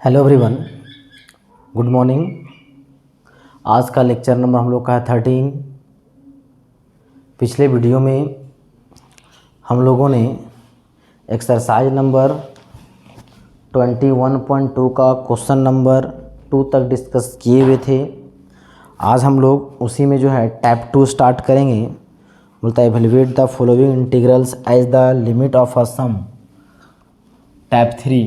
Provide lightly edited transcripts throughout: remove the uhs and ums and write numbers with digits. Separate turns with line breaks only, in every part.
Hello everyone, good morning. आज का lecture number हम लोग का है 13। पिछले वीडियो में हम लोगों ने एक्सरसाइज नंबर 21.2 का क्वेश्चन नंबर 2 तक डिस्कस किए हुए थे। आज हम लोग उसी में जो है टाइप 2 स्टार्ट करेंगे। बोलता है evaluate the following integrals as the limit of a sum. Type 3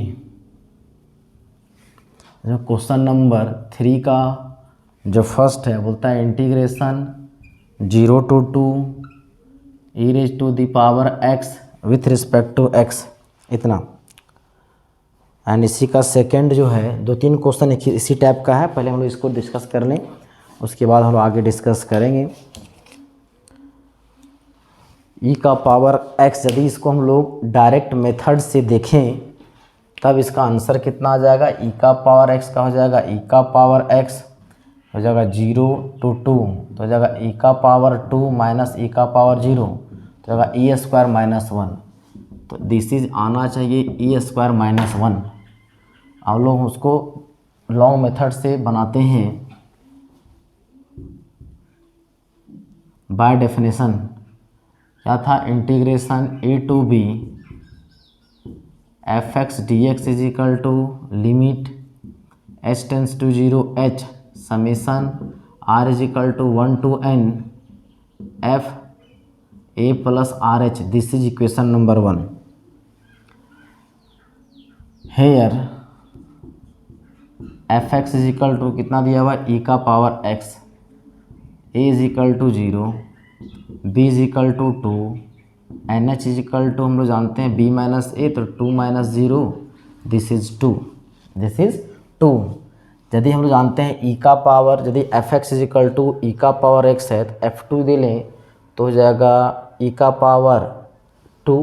जो क्वेश्चन नंबर 3 का जो फर्स्ट है बोलता है integration 0 to 2 e raise to the power x with respect to x, इतना। एंड इसी का सेकंड जो है 2-3 क्वेश्चन इसी टाइप का है। पहले हम लोग इसको डिस्कस कर लें, उसके बाद हम लोग आगे डिस्कस करेंगे। e का पावर x, यदि इसको हम लोग डायरेक्ट मेथड से देखें तब इसका आंसर कितना आ जाएगा। e का पावर x का हो जाएगा e का पावर x हो जाएगा 0 to 2, तो हो जाएगा e का पावर 2 माइनस e का पावर 0, तो होगा e स्क्वायर माइनस 1। तो दिस इज आना चाहिए e स्क्वायर माइनस 1। हम लोग उसको लॉन्ग मेथड से बनाते हैं। बाय डेफिनेशन क्या था, integration a to b fx dx is equal to limit h tends to 0 h summation r is equal to 1 to n f a plus r h. This is equation number 1। Here f x is equal to कितना दिया हुआ e का power x, a is equal to 0, b is equal to 2, n h is equal to हम लोग जानते हैं b minus a, तो 2 minus 0, this is 2, this is 2। यदि हम लोग जानते हैं e का पावर, यदि f x is equal to e का पावर x है तो f2 दे लें तो हो जाएगा e का पावर 2,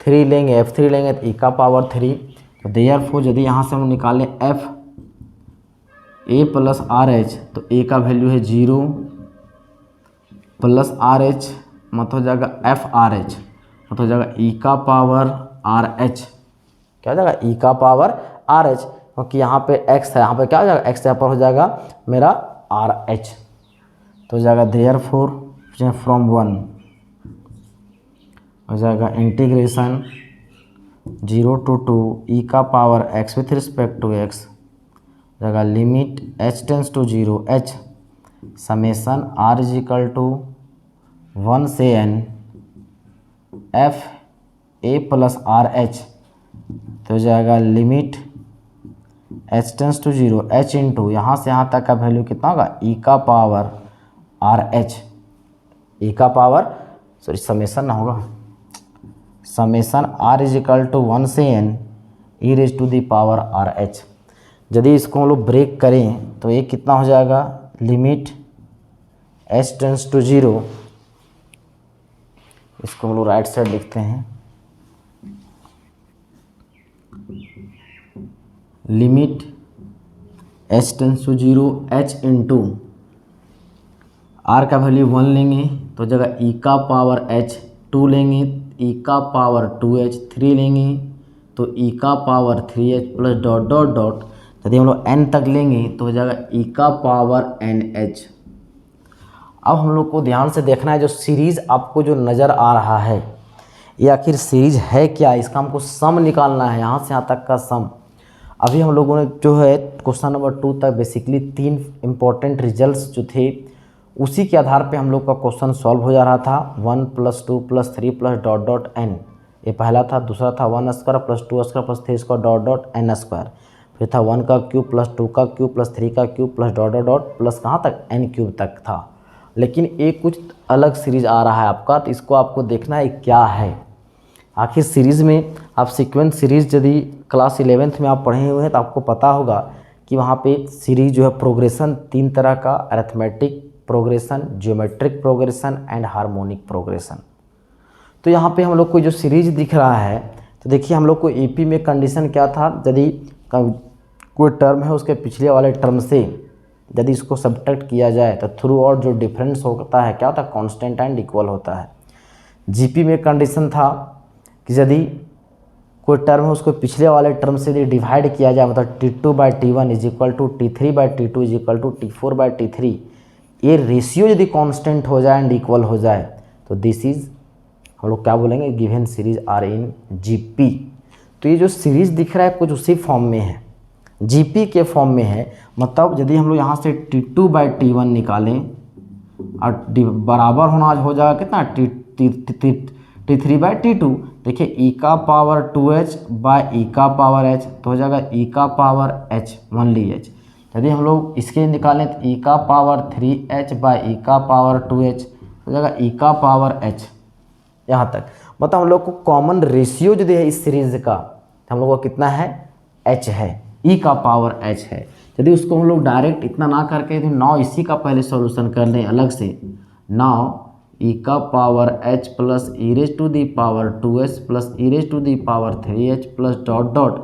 3 लेंगे f3 लेंगे तो e का पावर 3। तो देयरफॉर यदि यहाँ से हम निकालें f a plus r h, तो a का वैल्यू है 0 प्लस आर एच, मतलब हो जाएगा एफ आर एच, मतलब हो जाएगा e का पावर आर एच। क्या हो जाएगा e का पावर आर एच, क्योंकि यहाँ पे x है, यहाँ पे क्या हो जाएगा x, यहाँ पर हो जाएगा मेरा आर एच। तो हो जाएगा देयरफॉर फ्रॉम 1 हो जाएगा इंटीग्रेशन 0 to 2 e का power x with respect to x, हो जाएगा limit h tends to 0 h summation r is equal to 1 से n f a plus r h, तो हो जाएगा limit h tends to 0 h into यहाँ से यहाँ तक का वैल्यू कितना होगा e का पावर आर एच, e का पावर सॉरी समेसन ना होगा, summation r is equal to 1 से n e raise to the power r h. यदि इसको हम लोग ब्रेक करें तो ये कितना हो जाएगा, लिमिट h टेंस टू 0, इसको हम लोग राइट साइड लिखते हैं, limit h tends to 0 h into r का वैल्यू 1 लेंगे तो जगह e का पावर h, 2 लेंगे e का पावर 2h, 3 लेंगे तो e का power 3h plus dot dot dot, यदि हम लोग n तक लेंगे तो हो जाएगा e का पावर nh। अब हम लोग को ध्यान से देखना है, जो सीरीज़ आपको जो नज़र आ रहा है ये आखिर सीरीज है क्या, इसका हमको सम निकालना है, यहाँ से यहाँ तक का सम। अभी हम लोगों ने जो है क्वेश्चन नंबर 2 तक बेसिकली 3 इम्पोर्टेंट रिजल्ट्स जो थे उसी के आधार पे हम लोग का क्वेश्चन सॉल्व हो जा रहा था। 1 + 2 + 3 प्लस डॉट डॉट n, ये पहला था। दूसरा था 1 square plus 2 square plus 3 square dot dot n square. फिर था 1 का क्यूब प्लस 2 का क्यूब प्लस 3 का cube plus dot dot dot plus कहाँ तक n क्यूब तक था। लेकिन एक कुछ अलग सीरीज आ रहा है आपका, तो इसको आपको देखना है क्या है आखिर सीरीज़ में। आप सीक्वेंस सीरीज़ यदि क्लास 11th में आप पढ़े हुए हैं तो आपको पता होगा कि वहाँ पे सीरीज जो है प्रोग्रेशन 3 तरह का, arithmetic progression, geometric progression and harmonic progression. तो यहाँ पे हम लोग को जो सीरीज दिख रहा है, तो देखिए हम लोग को एपी में कंडीशन क्या था, यदि कोई टर्म है उसके पिछले वाले टर्म से यदि इसको सब्ट्रैक्ट किया जाए तो थ्रू आउट जो डिफरेंस होता है क्या होता है, कांस्टेंट एंड इक्वल होता है। जीपी में कंडीशन था कि यदि कोई टर्म है उसको पिछले वाले टर्म से यदि डिवाइड किया जाए, मतलब T2/T1 is equal to T3/T2 is equal to T4/T3, ये रेशियो यदि कांस्टेंट हो जाए एंड इक्वल हो जाए तो दिस इज हम लोग क्या बोलेंगे, given series are in GP. तो ये जो सीरीज दिख रहा है कुछ उसी फॉर्म में है, जीपी के फॉर्म में है। मतलब यदि हम लोग यहाँ से T2/T1 निकालें और बराबर होना हो जाएगा कितना, T3/T2। देखिए e का पावर 2h बाय e का पावर h तो हो जाएगा e का पावर h ओनली h। यदि हम लोग इसके निकालें तो e का पावर 3h बाय e का पावर 2h हो जाएगा e का पावर h। यहाँ तक मतलब हम लोग को कॉमन रेशियो जो है इस सीरीज का हम लोग को कितना है, h है, e का पावर h है। यदि उसको हम लोग डायरेक्ट इतना ना करके यदि 9 इसी का पहले सॉल्यूशन कर लें अलग से, 9 e का power h plus e raise to the power 2h plus e raise to the power 3h plus dot dot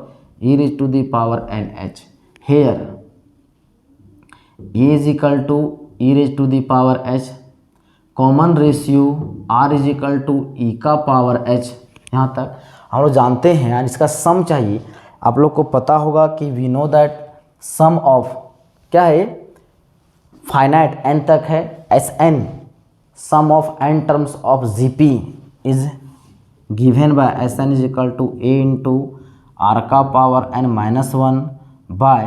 e raise to the power nh। Here e is equal to e raise to the power h, common ratio r is equal to e का power h। यहाँ तक हम लोग जानते हैं यार, इसका सम चाहिए। आप लोग को पता होगा कि we know that sum of क्या है, फाइनाइट n तक है Sn, sum of n terms of Gp is given by Sn is equal to a into r का power n minus 1 by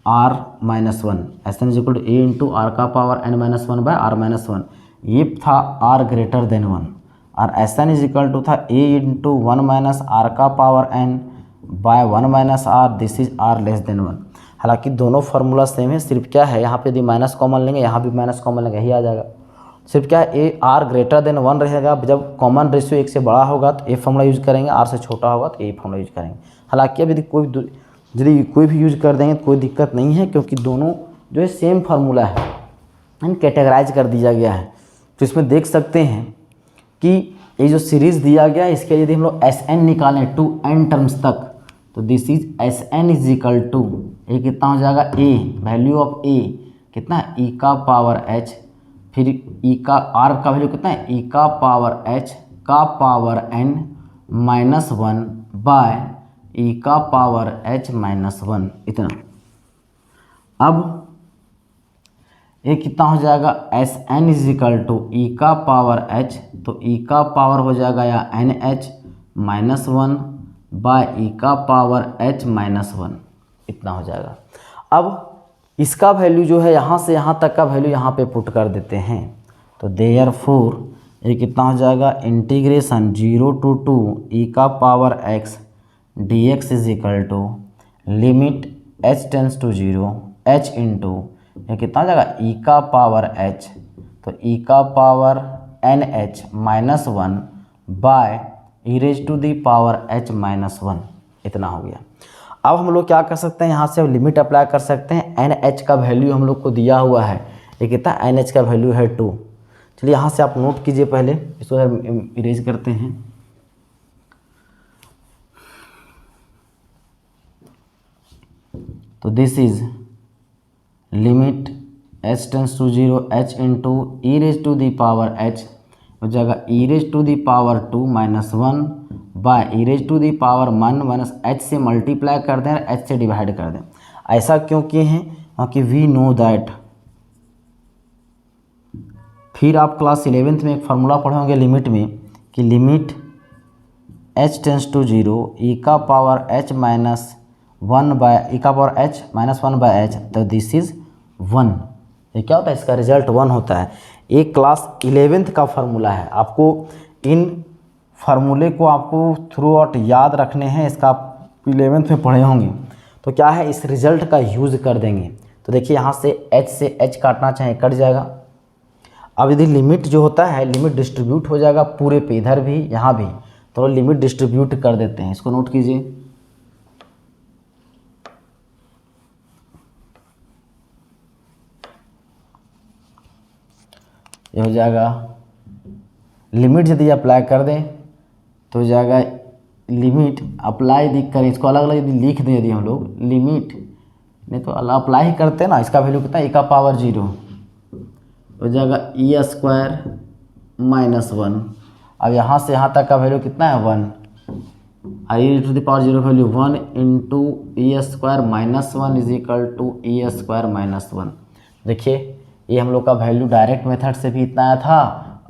r minus 1। Sn is equal to a into r का power n minus 1 by r minus 1, ये था r greater than 1। और Sn is equal to था a into 1 minus r का power n by 1 minus r, this is r less than 1। हालांकि दोनों formula same है, सिर्फ क्या है यहाँ पे यदि माइनस कॉमन लेंगे यहाँ भी माइनस कॉमन लेंगे यही आ जाएगा। सिर्फ क्या है, ए आर ग्रेटर देन 1 रहेगा, जब कॉमन रेशियो 1 से बड़ा होगा तो ए फार्मूला यूज करेंगे, आर से छोटा होगा तो ए फार्मूला यूज करेंगे। हालांकि अब यदि कोई भी यूज कर देंगे तो कोई दिक्कत नहीं है, क्योंकि दोनों जो है सेम फार्मूला है एंड कैटेगराइज कर दिया गया है। तो इसमें देख सकते हैं कि ये जो सीरीज़ दिया गया है इसके यदि हम लोग Sn निकालें टू n टर्म्स तक तो this is Sn is equal to a कितना हो जाएगा, a वैल्यू ऑफ a कितना e का पावर h, फिर e का r का वैल्यू कितना है e का पावर h का power n minus 1 by e का पावर h माइनस 1 इतना। अब ये कितना हो जाएगा, Sn is equal to e का पावर h, तो e का पावर हो जाएगा या nh माइनस 1 बाय e का पावर h माइनस 1 इतना हो जाएगा। अब इसका वैल्यू जो है यहाँ से यहाँ तक का वैल्यू यहाँ पे पुट कर देते हैं, तो देयरफॉर ये कितना हो जाएगा, इंटीग्रेशन 0 टू 2 e का power x dx is equal to limit h tends to 0 h into ये कितना हो जाएगा e का पावर h, तो e का power nh minus 1 by e raise to the power h minus 1 इतना हो गया। अब हम लोग क्या कर सकते हैं, यहाँ से लिमिट अप्लाई कर सकते हैं। nh का वैल्यू हम लोग को दिया हुआ है, ये कितना nh का वैल्यू है 2। चलिए यहाँ से आप नोट कीजिए, पहले इसको इरेज करते हैं। तो this is limit h tends to 0 h into e raise to the power h हो जाएगा e raise to the power 2 minus 1 by e raise to the power 1 minus h से मल्टीप्लाई कर दें और h से डिवाइड कर दें। ऐसा क्यों किए हैं, क्योंकि वी नो दैट, फिर आप क्लास 11th में एक फार्मूला पढ़े होंगे लिमिट में कि limit h tends to 0 e का power h minus 1 by e का power h minus 1 by h, तो दिस इज 1। ये क्या होता है, इसका रिजल्ट 1 होता है। एक क्लास 11th का फार्मूला है, आपको इन फार्मूले को आपको थ्रू आउट याद रखने हैं, इसका आप 11th में पढ़े होंगे। तो क्या है, इस रिजल्ट का यूज़ कर देंगे। तो देखिए यहाँ से h काटना चाहे कट जाएगा। अब यदि लिमिट जो होता है, लिमिट डिस्ट्रीब्यूट हो जाएगा पूरे पे, इधर भी यहाँ भी, तो लिमिट डिस्ट्रीब्यूट कर देते हैं। इसको नोट कीजिए, ये हो जाएगा लिमिट यदि अप्लाई कर दें तो हो जाएगा लिमिट अप्लाई दिख कर, इसको अलग अलग यदि लिख दें यदि हम लोग लिमिट, नहीं तो अप्लाई ही करते हैं ना, इसका वैल्यू कितना e का पावर 0 हो जाएगा e स्क्वायर माइनस 1। अब यहाँ से यहाँ तक का वैल्यू कितना है 1, और e raise to the power 0 value 1 into e square minus 1 is equal to e square minus 1। देखिए ये हम लोग का वैल्यू डायरेक्ट मेथड से भी इतना आया था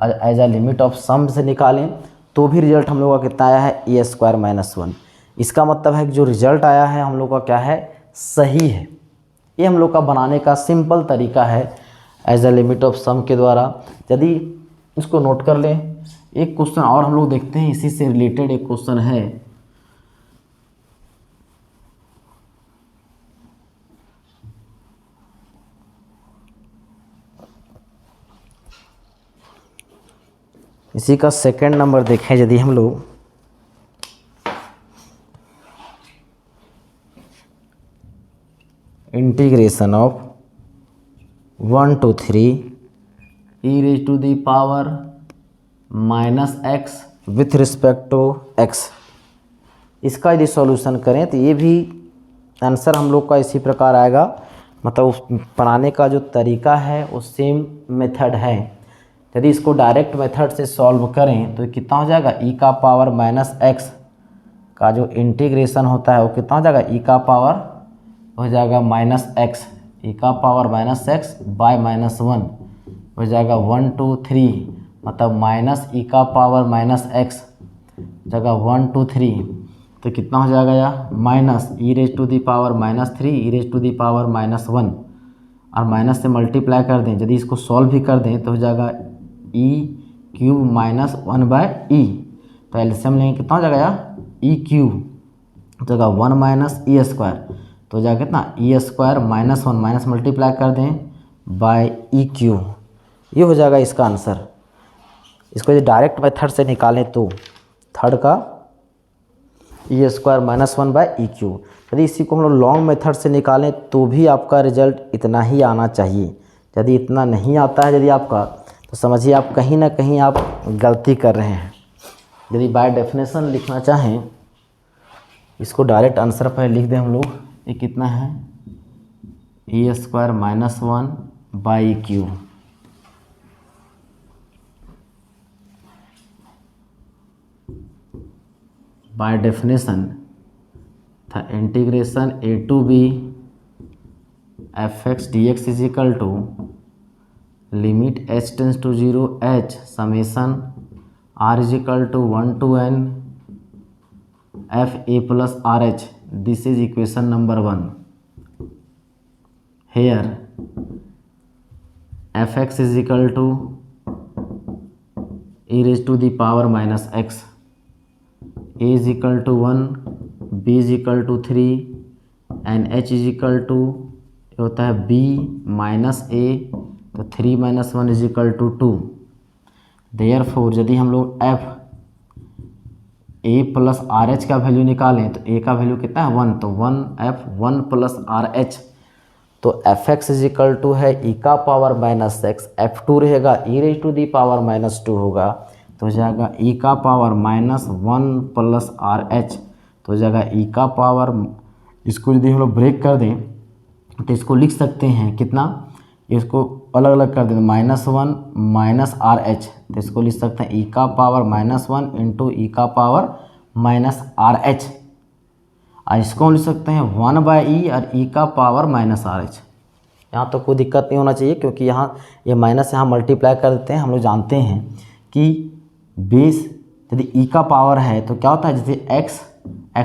और as a limit of some से निकालें तो भी रिजल्ट हम लोग का कितना आया है, ई स्क्वायर माइनस 1। इसका मतलब है कि जो रिजल्ट आया है हम लोग का क्या है, सही है। ये हम लोग का बनाने का सिंपल तरीका है as a limit of some के द्वारा। यदि इसको नोट कर लें। एक क्वेश्चन और हम लोग देखते हैं, इसी से रिलेटेड एक क्वेश्चन है। इसी का सेकंड नंबर देखें यदि हम लोग, integration of 1 to 3 e raise to the power minus x with respect to x. इसका यदि सॉल्यूशन करें तो ये भी आंसर हम लोग का इसी प्रकार आएगा। मतलब उस बनाने का जो तरीका है वो सेम मेथड है। यदि इसको डायरेक्ट मेथड से सॉल्व करें तो कितना हो जाएगा, ई का पावर माइनस एक्स का जो इंटीग्रेशन होता है वो कितना हो जाएगा, ई का पावर हो जाएगा माइनस एक्स, ई का power minus x bye minus 1 हो जाएगा 1 to 3, मतलब माइनस ई का पावर माइनस एक्स जगह 1 to 3 तो कितना हो जाएगा या minus e raise to the power minus 3 e raise to the power minus 1 और माइनस से मल्टीप्लाई कर दें। यदि इसको सॉल्व भी कर दें तो हो जाएगा ई क्यूब माइनस 1 बाय ई, तो एलसीएम लेंगे कितना हो जाएगा या ई क्यूब जगह 1 माइनस ई स्क्वायर तो हो जाएगा कितना, ई स्क्वायर माइनस 1 माइनस मल्टीप्लाई कर दें बाय ई क्यूब। ये हो जाएगा इसका आंसर। इसको यदि डायरेक्ट मेथड से निकालें तो थर्ड का e square minus 1 by e cube. यदि इसी को हम लोग लॉन्ग मेथड से निकालें तो भी आपका रिजल्ट इतना ही आना चाहिए। यदि इतना नहीं आता है यदि आपका, तो समझिए आप कहीं ना कहीं आप गलती कर रहे हैं। यदि बाय डेफिनेशन लिखना चाहें, इसको डायरेक्ट आंसर पर लिख दें हम लोग, ये कितना है, e square minus 1 by cube. By definition था integration a to b f x d x is equal to limit h tends to 0 h summation r is equal to 1 to n f a plus r h. This is equation number 1। Here f x is equal to e raise to the power minus x, a is equal to 1, b is equal to 3 and h is equal to होता है b minus a, तो 3 minus 1 is equal to 2। Therefore यदि हम लोग f a plus r h का value निकालें तो a का वैल्यू कितना है 1, तो 1 f 1 प्लस आर एच, तो f x is equal to है ई का power minus x, f two रहेगा e raise to the power minus 2 होगा, तो हो जाएगा ई का power minus 1 plus r h, तो हो जाएगा ई का पावर। इसको यदि हम लोग ब्रेक कर दें तो इसको लिख सकते हैं कितना, इसको अलग अलग कर दें माइनस 1 माइनस आर एच, तो इसको लिख सकते हैं ई का पावर माइनस 1 इंटू ई का पावर माइनस आर एच। और इसको हम लिख सकते हैं 1 बाई ई और ई का पावर माइनस आर एच। यहाँ तो कोई दिक्कत नहीं होना चाहिए क्योंकि यहाँ ये माइनस यहाँ मल्टीप्लाई कर देते हैं। हम लोग जानते हैं कि बेस यदि ई का पावर है तो क्या होता है, जैसे एक्स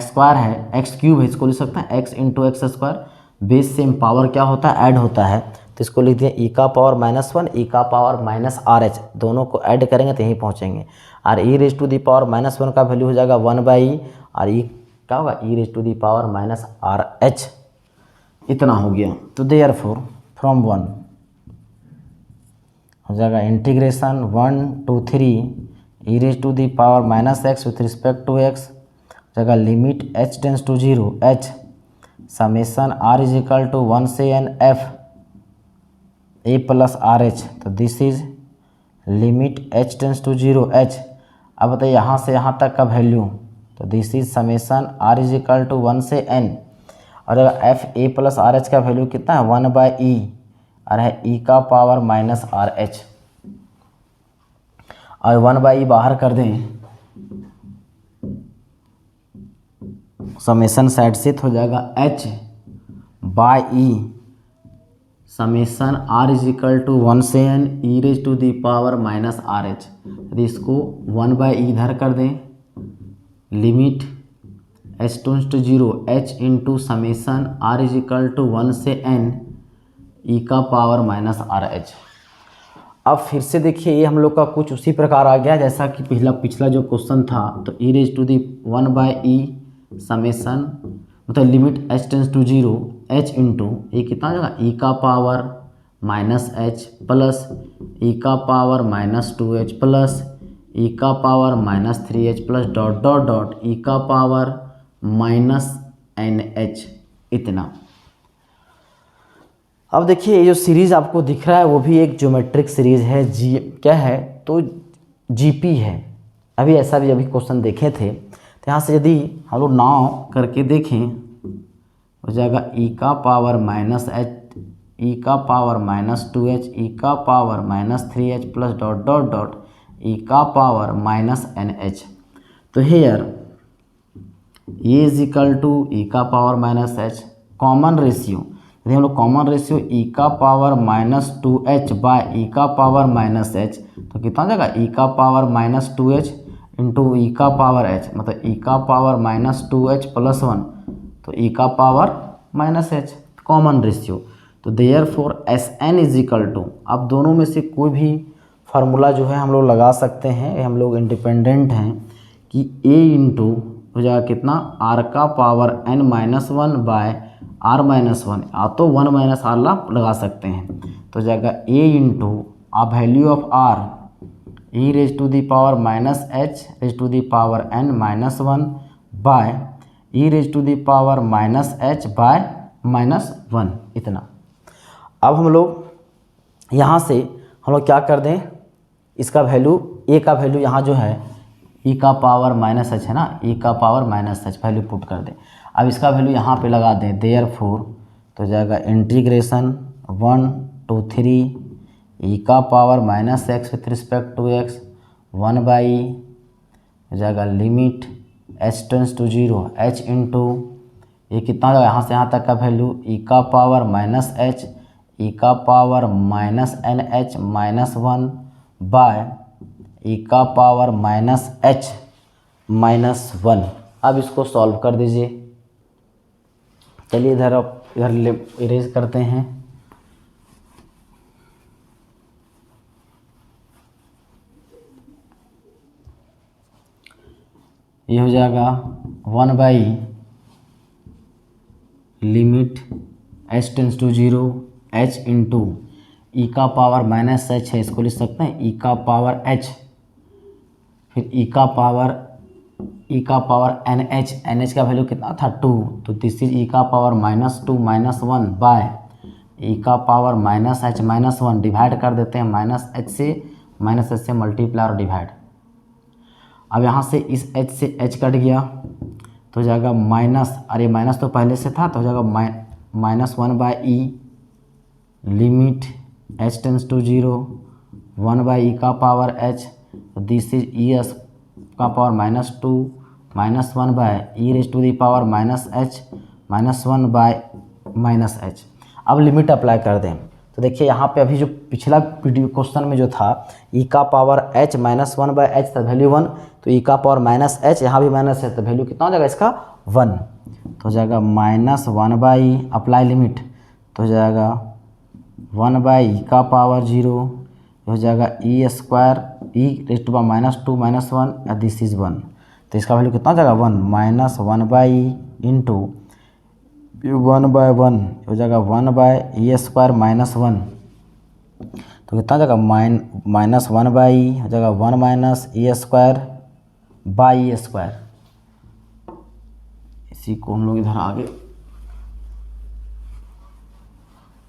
स्क्वायर है, एक्स क्यूब है, इसको लिख सकते हैं x into x square. Base से पावर क्या होता है, ऐड होता है, तो इसको लिख दिए ई का पावर माइनस 1 ई का पावर माइनस आर एच, दोनों को ऐड करेंगे तो यहीं पहुँचेंगे। और e raise to the power minus 1 का वैल्यू हो जाएगा 1 बाई ई, और ई क्या होगा e raise to the power minus r h. इतना हो गया। तो देयरफॉर फ्रॉम 1 हो जाएगा integration 1 to 3 e raise to the power minus x with respect to x, जगह limit h tends to 0 h summation r is equal to 1 से n f a plus r h, तो this is limit h tends to 0 h. अब बताइए यहाँ से यहाँ तक का वैल्यू, तो this is summation r is equal to 1 से n, और अगर f a plus r h का वैल्यू कितना है 1 बाई ई, और है ई का पावर माइनस आर एच, और 1 बाई ई बाहर कर दें समेसन साइड से तो हो जाएगा h by e summation r is equal to 1 से n e raise to the power minus r h. यदि इसको 1 बाई ई इधर कर दें, limit h tends to 0 h into summation r is equal to 1 से n e का power minus r h. अब फिर से देखिए ये हम लोग का कुछ उसी प्रकार आ गया जैसा कि पिछला जो क्वेश्चन था। तो e raise to the 1 by e summation मतलब limit h tends to 0 h into ये कितना हो जाएगा e का power minus h plus e का power minus 2h plus e का power minus 3h plus dot dot dot e का power minus nh इतना। अब देखिए ये जो सीरीज़ आपको दिख रहा है वो भी एक ज्योमेट्रिक सीरीज़ है, जी क्या है तो जीपी है। अभी ऐसा भी अभी क्वेश्चन देखे थे, तो यहाँ से यदि हम लोग नाव करके देखें हो जाएगा e का पावर माइनस एच e का पावर माइनस 2h e का power minus 3h plus dot dot dot e का पावर माइनस nh। तो हेयर ये इज इक्वल टू e का power minus h common ratio. यदि हम लोग कॉमन रेशियो e का power minus 2h by e का पावर माइनस h तो कितना हो जाएगा e का power minus 2h into e का पावर h मतलब e का पावर माइनस 2h प्लस 1 तो e का power minus h common ratio. तो therefore Sn is equal to, अब दोनों में से कोई भी फार्मूला जो है हम लोग लगा सकते हैं, हम लोग इंडिपेंडेंट हैं कि a इंटू हो जाएगा कितना r का power n minus 1 by r minus 1 या तो 1 माइनस आर लगा सकते हैं। तो जाएगा a इंटू आ value of r e raise to the power minus h raise to the power n minus 1 by e raise to the power minus h by minus 1 इतना। अब हम लोग यहाँ से हम लोग क्या कर दें, इसका वैल्यू a का वैल्यू यहाँ जो है e का पावर माइनस h है ना, e का power minus h value put कर दें। अब इसका वैल्यू यहाँ पे लगा दें देयरफॉर तो जाएगा इंटीग्रेशन 1 to 3 e का power minus x with respect to x 1 by हो जाएगा limit h tends to 0 h into ये कितना हो जाएगा यहाँ से यहाँ तक का वैल्यू e का पावर माइनस h e का power minus nh minus 1 by e का पावर माइनस h माइनस 1। अब इसको सॉल्व कर दीजिए। चलिए इधर इरेज करते हैं। ये हो जाएगा 1 by limit h tends to 0 h into e का पावर माइनस h है, इसको लिख सकते हैं ई का पावर h, फिर ई का पावर NH का वैल्यू कितना था 2 तो दिस इज ई का power minus 2 minus 1 by e का power minus h minus 1 divide कर देते हैं माइनस h से मल्टीप्लाई और डिवाइड। अब यहाँ से इस h से h कट गया तो हो जाएगा माइनस, अरे माइनस तो पहले से था तो हो जाएगा minus 1 by e limit h tends to 0 1 by e का power h this is e s का power minus 2 minus 1 by e raise to the power minus h minus 1 by minus h। अब लिमिट अप्लाई कर दें तो देखिए यहाँ पे अभी जो पिछला वीडियो क्वेश्चन में जो था ई का power h minus 1 by h था वैल्यू 1, तो ई का पावर माइनस h यहाँ भी माइनस है तो वैल्यू कितना हो जाएगा इसका 1। तो हो जाएगा माइनस 1 बाई अप्लाई लिमिट तो हो जाएगा 1 बाई ई का पावर 0 हो जाएगा e square e raise to power minus 2 minus 1 this is 1, तो इसका वैल्यू कितना हो जाएगा 1 माइनस 1 बाई इंटू 1 बाय 1 हो जाएगा 1 बाय ई स्क्वायर माइनस 1 तो कितना हो जाएगा माइनस 1 बाई हो जाएगा 1 minus E square by E square. इसी को हम लोग इधर आगे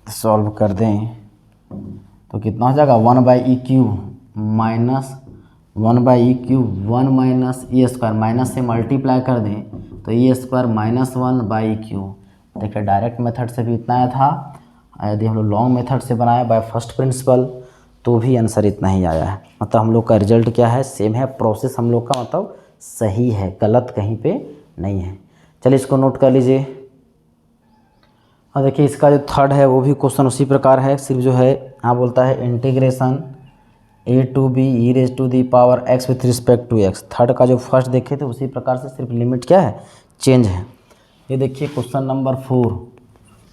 सॉल्व कर दें तो कितना हो जाएगा 1 by E cube minus 1 by E cube 1 minus E square minus से मल्टीप्लाई कर दें तो ई स्क्वायर माइनस 1 बाई क्यूब। देखिए डायरेक्ट मेथड से भी इतना आया था, यदि हम लोग लॉन्ग मेथड से बनाए बाय फर्स्ट प्रिंसिपल तो भी आंसर इतना ही आया है। मतलब हम लोग का रिजल्ट क्या है, सेम है, प्रोसेस हम लोग का मतलब सही है, गलत कहीं पे नहीं है। चलिए इसको नोट कर लीजिए। और देखिए इसका जो थर्ड है वो भी क्वेश्चन उसी प्रकार है, सिर्फ जो है यहाँ बोलता है integration a to b e raise to the power x with respect to x। Third का जो फर्स्ट देखे थे उसी प्रकार से सिर्फ लिमिट क्या है, चेंज है। ये देखिए क्वेश्चन नंबर 4,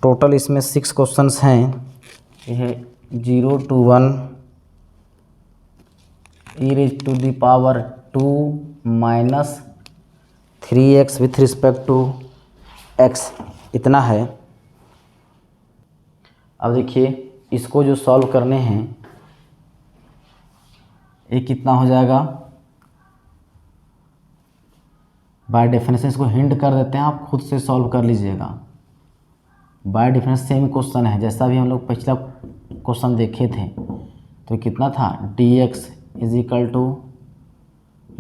टोटल इसमें 6 क्वेश्चंस हैं। ये है 0 to 1 e raise to the power 2 minus 3x with respect to x, इतना है। अब देखिए इसको जो सॉल्व करने हैं, ये कितना हो जाएगा, बाय डेफिनेशन इसको हिंट कर देते हैं, आप खुद से सॉल्व कर लीजिएगा। बाय डेफिनेशन सेम क्वेश्चन है जैसा भी हम लोग पिछला क्वेश्चन देखे थे। तो कितना था, dx is equal to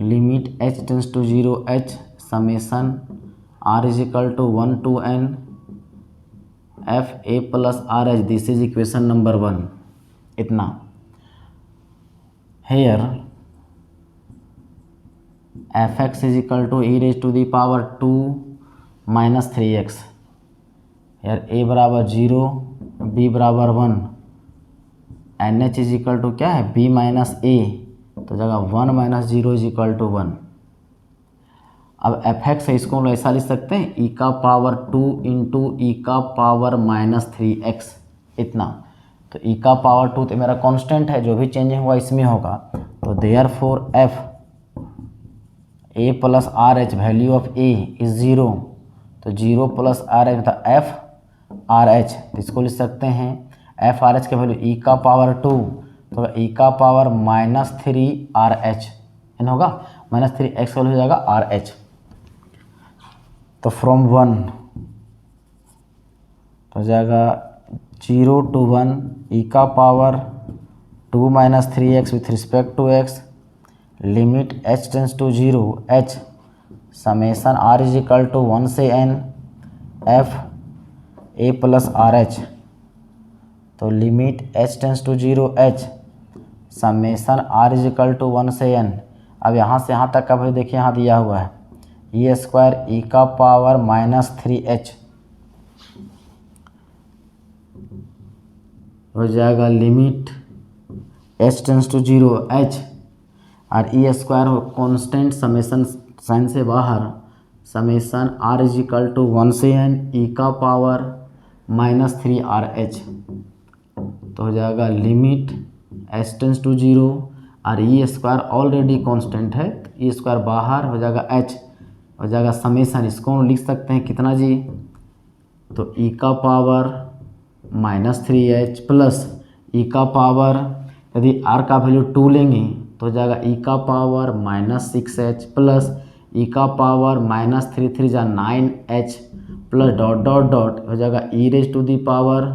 limit h tends to 0 h summation r is equal to 1 to n f a plus r h. This is equation number 1। इतना here f x is equal to e raise to the power 2 minus 3x। Here a बराबर 0 b बराबर 1 n h is equal to क्या है, b minus a, तो जगह 1 minus 0 is equal to 1। अब F x है, इसको हम ऐसा लिख सकते हैं ई का पावर 2 इंटू ई का पावर माइनस 3x, इतना। तो ई का पावर 2 तो मेरा कांस्टेंट है, जो भी चेंज हुआ इसमें होगा। तो therefore F a plus r H, value of A is 0, तो 0 प्लस आर एच मतलब एफ आर एच। तो इसको लिख सकते हैं एफ आर एच का वैल्यू ई का पावर 2, तो ई का power minus 3 R H in होगा, माइनस 3x हो जाएगा आर एच। तो फ्रॉम 1 तो हो जाएगा 0 to 1 ई का power 2 minus 3x with respect to x, limit h tends to 0 h summation r is equal to 1 से n f a plus r h. तो limit h tends to 0 h summation r is equal to 1 से n। अब यहाँ से यहाँ तक का भाई देखिए यहाँ दिया हुआ है ई स्क्वायर ई का पावर माइनस 3h हो जाएगा limit h tends to 0 h, और e square constant summation sign से बाहर, summation r is equal to 1 से n ई का पावर माइनस 3 आर एच। तो हो जाएगा लिमिट h टेंस टू 0, और ई स्क्वायर ऑलरेडी कांस्टेंट है, ई स्क्वायर बाहर हो जाएगा h, हो जाएगा समेसन, इसको हम लिख सकते हैं कितना जी, तो ई का पावर माइनस 3h प्लस ई का पावर, यदि r का वैल्यू 2 लेंगे तो हो जाएगा ई का पावर माइनस 6h प्लस ई का पावर माइनस 3 जा 9h plus dot dot dot हो जाएगा e raise to the power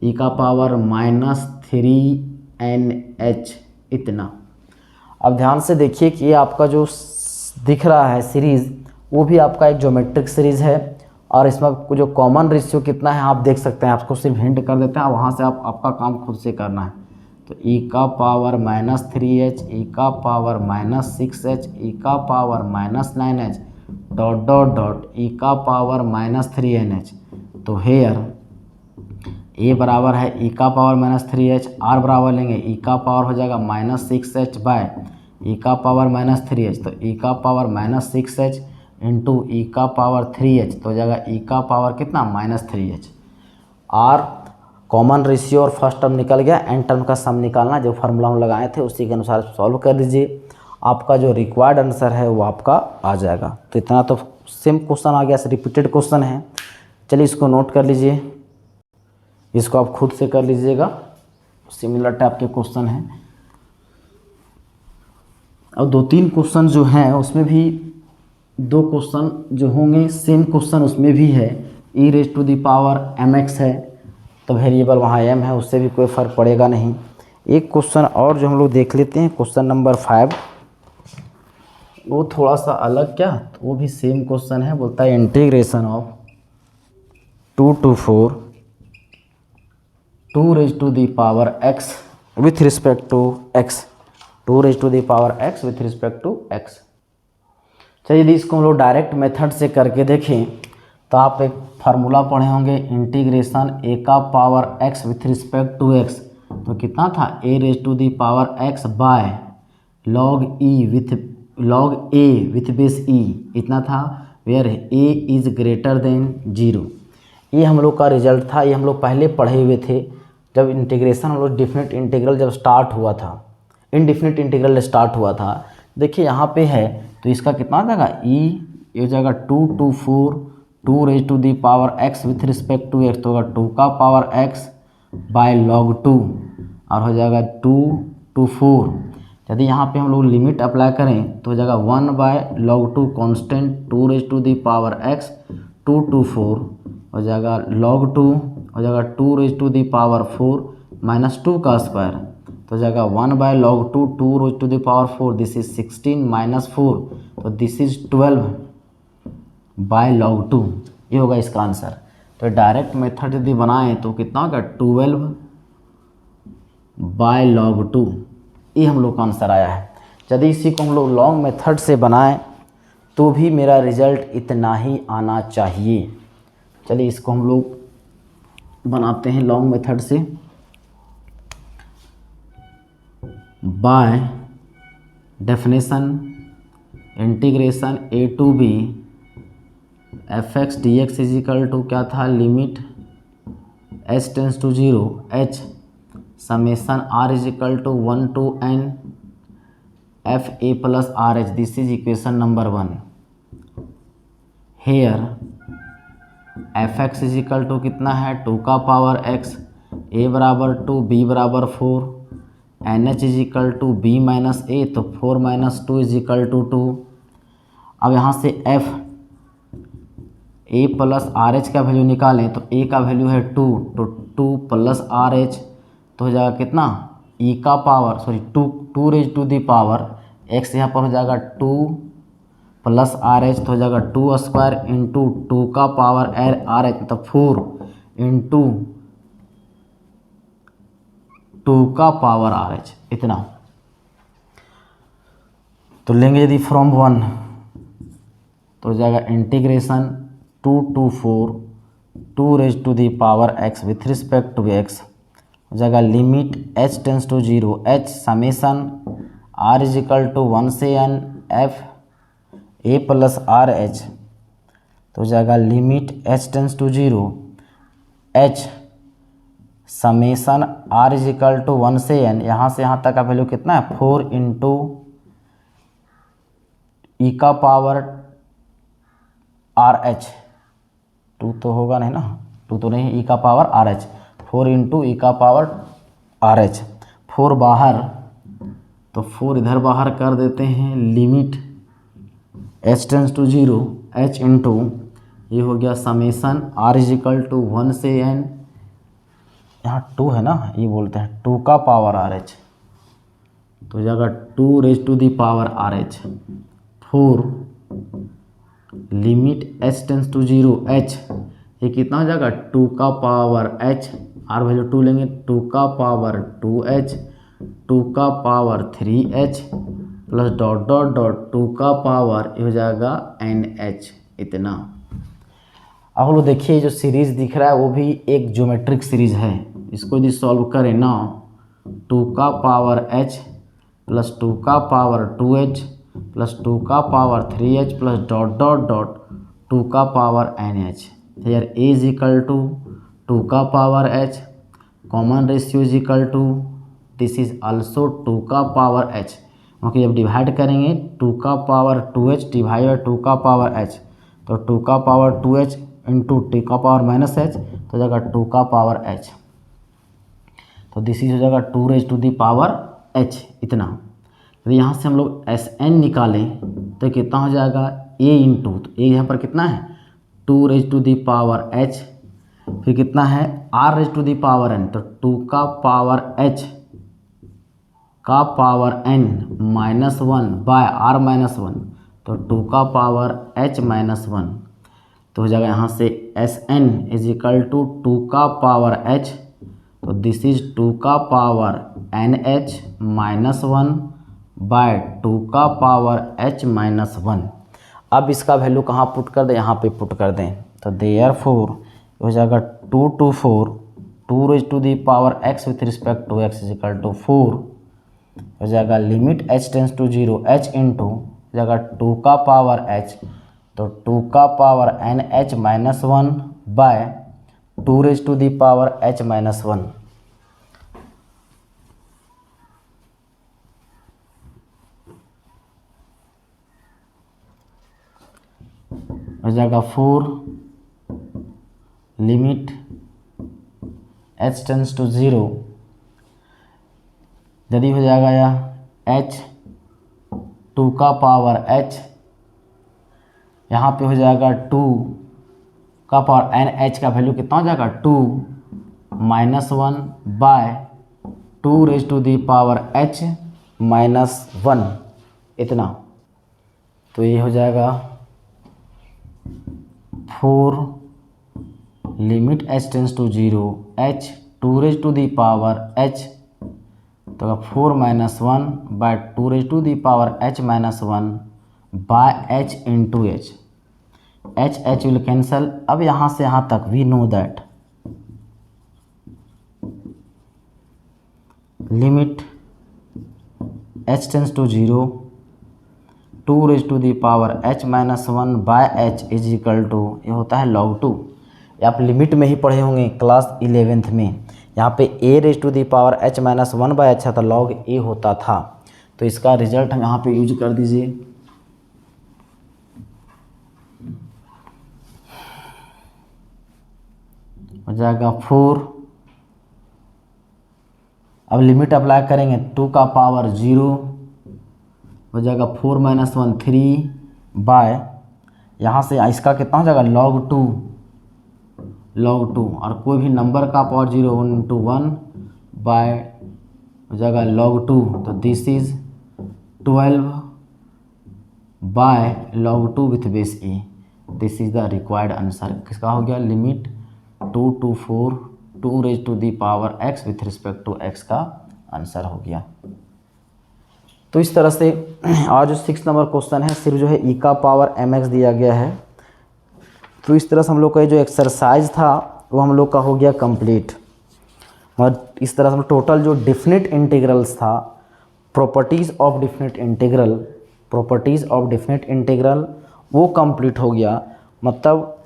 ई का पावर माइनस 3nh, इतना। अब ध्यान से देखिए कि ये आपका जो दिख रहा है सीरीज़, वो भी आपका एक ज्योमेट्रिक सीरीज़ है, और इसमें जो कॉमन रेशियो कितना है आप देख सकते हैं। आपको सिर्फ हिंट कर देते हैं, वहाँ से आपका काम खुद से करना है। तो ई का पावर माइनस 3h ई का पावर माइनस 6h ई का power minus 9h dot dot dot E का पावर माइनस 3nh। तो हेयर ए बराबर है ई का पावर माइनस 3h, आर बराबर लेंगे ई का पावर हो जाएगा माइनस 6h बाय ई का पावर माइनस 3h। तो ई का power minus 6h into e का पावर 3h, तो हो जाएगा ई का पावर कितना, minus 3h। R common ratio और फर्स्ट टर्म निकल गया, एन टर्म का सम निकालना, जो फार्मूला हम लगाए थे उसी के अनुसार सॉल्व कर दीजिए। आपका जो रिक्वायर्ड आंसर है वो आपका आ जाएगा। तो इतना तो सेम क्वेश्चन आ गया, रिपीटेड क्वेश्चन है। चलिए इसको नोट कर लीजिए, इसको आप खुद से कर लीजिएगा, सिमिलर टाइप के क्वेश्चन हैं। अब 2-3 क्वेश्चन जो हैं उसमें भी 2 क्वेश्चन जो होंगे सेम क्वेश्चन उसमें भी है, e raise to the power mx है, तो वेरिएबल वहाँ m है, उससे भी कोई फ़र्क पड़ेगा नहीं। एक क्वेश्चन और जो हम लोग देख लेते हैं, क्वेश्चन नंबर 5, वो थोड़ा सा अलग, क्या तो वो भी सेम क्वेश्चन है। बोलता है integration of 2 to 4 2 raise to the power x with respect to x, 2 raise to the power x with respect to x। चलिए यदि इसको हम लोग डायरेक्ट मेथड से करके देखें तो आप एक फार्मूला पढ़े होंगे, इंटीग्रेशन ए का power x with respect to x. तो कितना था, a raise to the power x by log a with base e इतना था, where a is greater than 0। ये हम लोग का रिजल्ट था, ये हम लोग पहले पढ़े हुए थे जब इंटीग्रेशन हम लोग डिफिनिट इंटीग्रल जब स्टार्ट हुआ था, इनडिफिनिट इंटीग्रल स्टार्ट हुआ था। देखिए यहाँ पे है तो इसका कितना आ जाएगा, ई ये हो जाएगा 2 to 4 2 raise to the power x with respect to x, तो होगा 2 का पावर एक्स बाय लॉग 2 और हो जाएगा 2 to 4। यदि यहाँ पे हम लोग लिमिट अप्लाई करें तो हो जाएगा 1 by log 2 constant 2 raise to the power x 2 to 4 हो जाएगा log 2 हो जाएगा 2 raise to the power 4 minus 2 का स्क्वायर, तो हो जाएगा 1 by log 2 2 raise to the power 4, this is 16 minus 4, तो दिस इज 12 बाय log 2। ये होगा इसका आंसर। तो डायरेक्ट मेथड यदि बनाएं तो कितना होगा, 12 बाय log 2, ये हम लोग का आंसर आया है। यदि इसी को हम लोग लॉन्ग मेथड से बनाएं तो भी मेरा रिजल्ट इतना ही आना चाहिए। चलिए इसको हम लोग बनाते हैं लॉन्ग मेथड से। By definition integration a to b f x d x is equal to क्या था, limit h tends to 0 h summation r is equal to 1 to n f a plus r h, this is equation number 1। Here f x is equal to कितना है, 2 का power x, ए बराबर 2 b बराबर 4, n h is equal to b minus a, तो 4 minus 2 is equal to 2। अब यहाँ से F a plus r h का वैल्यू निकालें तो ए का वैल्यू है 2, तो 2 प्लस आर एच तो हो जाएगा कितना, ई का power 2 raise to the power x, यहाँ पर हो जाएगा 2 प्लस आर एच, तो हो जाएगा 2 स्क्वायर इंटू 2 का पावर आर एच, मतलब 4 इंटू 2 का पावर आर एच, इतना। तो लेंगे यदि फ्रॉम 1 तो हो जाएगा integration 2 to 4 2 raise to the power x with respect to x, हो जाएगा limit h tends to 0 h summation r is equal to 1 से n f a plus r h, तो हो जाएगा limit h tends to 0 h summation r is equal to 1 से n, यहाँ से यहाँ तक का वैल्यू कितना है, 4 इंटू ई का पावर आर एच, 2 तो होगा नहीं ना, 2 तो नहीं, ई का power r h, 4 into e का पावर आर एच, 4 बाहर तो 4 इधर बाहर कर देते हैं, limit h tends to 0 h into ये हो गया summation r is equal to 1 से n, यहाँ 2 है ना, ये बोलते हैं 2 का पावर आर एच, तो हो जाएगा 2 raise to the power r h, 4 limit h tends to 0 h, ये कितना हो जाएगा 2 का पावर एच, आर वैल्यू 2 लेंगे, 2 का पावर 2h 2 का power 3h plus dot dot dot 2 का पावर ये हो जाएगा NH, इतना। अब लोग देखिए जो सीरीज़ दिख रहा है वो भी एक ज्योमेट्रिक सीरीज़ है, इसको यदि सॉल्व करें ना, 2 का पावर h प्लस 2 का पावर 2h प्लस 2 का power 3h plus dot dot dot 2 का power NH, here a is equal to 2 का power h, common ratio is equal to this is also 2 का पावर h, क्योंकि जब divide करेंगे 2 का power 2h divide by 2 का power h, तो 2 का पावर 2h इंटू 2 का पावर माइनस h, तो हो जाएगा 2 का पावर h, तो दिस इज हो जाएगा 2 raise to the power h, इतना। तो यहाँ से हम लोग Sn निकालें तो कितना हो जाएगा a इंटू, तो a यहाँ पर कितना है 2 raise to the power h, फिर कितना है r raise to the power n, तो 2 का पावर h का power n minus 1 by r minus 1, तो 2 का पावर h माइनस 1, तो हो जाएगा यहाँ से Sn इज इक्वल टू 2 का पावर h, तो दिस इज 2 का पावर NH माइनस 1 बाय 2 का पावर h माइनस 1। अब इसका वैल्यू कहाँ पुट कर दें, यहाँ पे पुट कर दें। तो देयरफॉर हो जाएगा 2 to 4 2 raised to the power x with respect to x is equal to 4 हो जाएगा limit h tends to 0 h into हो जाएगा 2 का पावर h, तो 2 का power n h minus 1 by 2 raised to the power h minus 1 हो जाएगा 4 limit h tends to 0 यदि हो जाएगा यह h 2 का पावर h, यहाँ पे हो जाएगा 2 का पावर n h का वैल्यू कितना हो जाएगा 2 minus 1 by 2 raise to the power h minus 1 इतना। तो ये हो जाएगा 4 limit h tends to 0 h 2 raise to the power h, तो 4 minus 1 by 2 raise to the power h minus 1 by h into h will cancel. अब यहाँ से यहाँ तक we know that limit h tends to 0 2 raise to the power h minus 1 by h is equal to ये होता है log 2। ये आप लिमिट में ही पढ़े होंगे क्लास 11th में। यहाँ पे a raise to the power h minus 1 by h था, log a होता था। तो इसका रिजल्ट हम यहाँ पे यूज कर दीजिए। हो जाएगा 4, अब लिमिट अप्लाई करेंगे 2 का पावर 0 हो जाएगा 4 माइनस 1 3 बाय यहाँ से इसका कितना हो जाएगा log 2 और कोई भी नंबर का पावर 0 1 इंटू 1 बाय हो जाएगा log 2। तो this is 12 by log 2 with base e। This is the required answer. किसका हो गया limit 2 to 4 2 raise to the power x with respect to x का आंसर हो गया। तो इस तरह से आज जो 6 नंबर क्वेश्चन है सिर्फ जो है e का पावर mx दिया गया है। तो इस तरह से हम लोग का जो एक्सरसाइज था वो हम लोग का हो गया कंप्लीट। और इस तरह से हम टोटल जो डिफिनिट इंटीग्रल्स था, प्रॉपर्टीज़ ऑफ डिफिनिट इंटीग्रल वो कंप्लीट हो गया। मतलब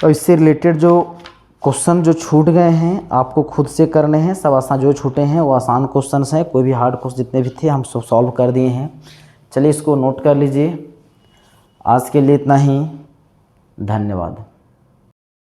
और इससे रिलेटेड जो क्वेश्चन जो छूट गए हैं आपको खुद से करने हैं। सब आसान जो छूटे हैं वो आसान क्वेश्चंस हैं, कोई भी हार्ड क्वेश्चन जितने भी थे हम सब सॉल्व कर दिए हैं। चलिए इसको नोट कर लीजिए। आज के लिए इतना ही, धन्यवाद।